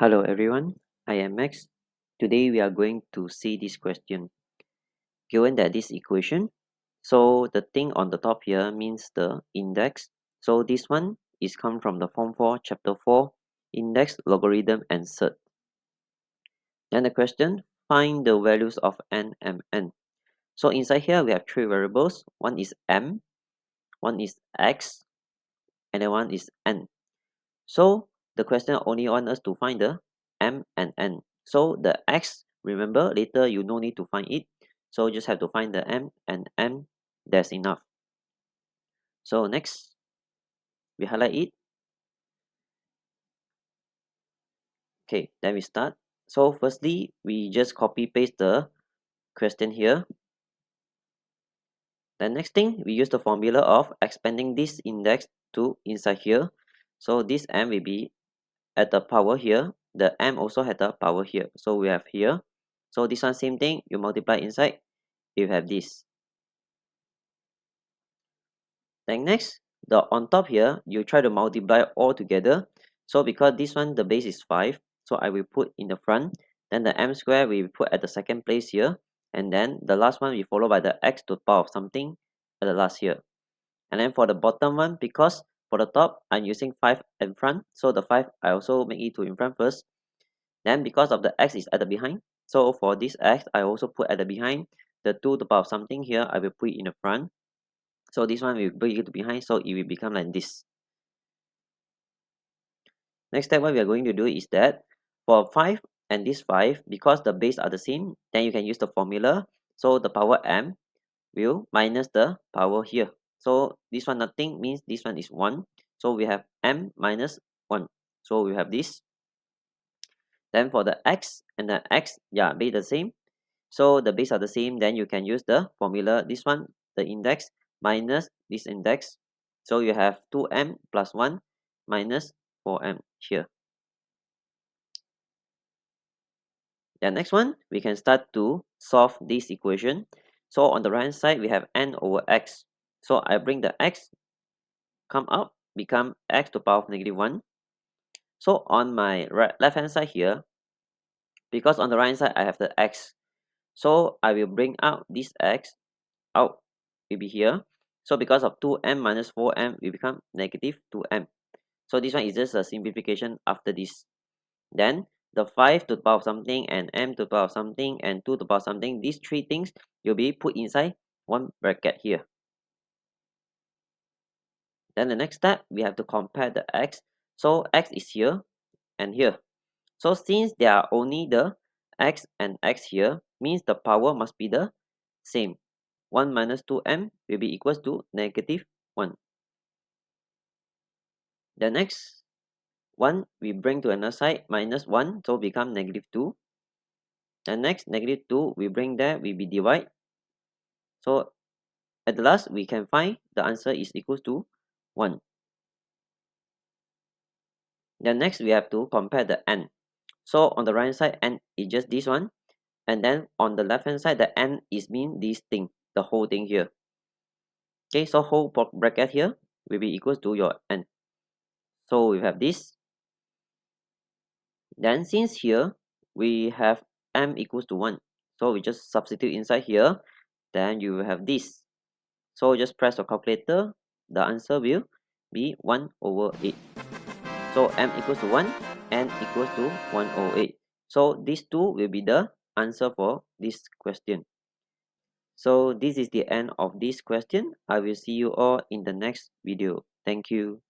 Hello everyone, I am Max. Today we are going to see this question. Given that this equation, so the thing on the top here means the index. So this one is come from the Form 4, Chapter 4, Index, Logarithm and Surd. Then the question, find the values of n, m, n. So inside here we have three variables. One is m, one is x, and then one is n. So the question only wants us to find the m and n. So the x, remember later you no need to find it. So just have to find the m and n. That's enough. So next, we highlight it. Okay, then we start. So firstly, we just copy paste the question here. The next thing, we use the formula of expanding this index to inside here. So this m will be at the power here. The m also had the power here. So we have here. So this one same thing, you multiply inside, you have this. Then next, the on top here, you try to multiply all together. So because this one, the base is 5, so I will put in the front. Then the m square we put at the second place here. And then the last one we follow by the x to the power of something at the last here. And then for the bottom one, because for the top, I'm using 5 in front. So the 5, I also make it to in front first. Then because of the x is at the behind, so for this x, I also put at the behind. The 2 to the power of something here, I will put it in the front. So this one will bring it to behind, so it will become like this. Next step, what we are going to do is that for 5 and this 5, because the base are the same, then you can use the formula. So the power m will minus the power here. So this one nothing means this one is 1. So we have m minus 1. So we have this. Then for the x and the x, yeah, be the same. So the base are the same, then you can use the formula. This one, the index minus this index. So you have 2m plus 1 minus 4m here. The next one, we can start to solve this equation. So on the right hand side, we have n over x. So I bring the x, come up, become x to the power of negative 1. So on my left hand side here, because on the right hand side, I have the x. So I will bring out this x out, will be here. So because of 2m minus 4m, we become negative 2m. So this one is just a simplification after this. Then the 5 to the power of something and m to the power of something and 2 to the power of something, these three things will be put inside one bracket here. Then the next step, we have to compare the x. So x is here and here. So since there are only the x and x here, means the power must be the same. 1 minus 2m will be equals to negative 1. The next one we bring to another side, minus 1, so become negative 2. The next negative 2 we bring there, will be divide. So at the last we can find the answer is equals to 1. Then next we have to compare the n. So on the right hand side, n is just this one. And then on the left hand side, the n is mean this thing, the whole thing here. Okay, so whole bracket here will be equals to your n. So we have this. Then since here we have m equals to 1, so we just substitute inside here, then you will have this. So just press your calculator, the answer will be 1 over 8. So m equals to 1, n equals to 1 over 8. So these two will be the answer for this question. So this is the end of this question. I will see you all in the next video. Thank you.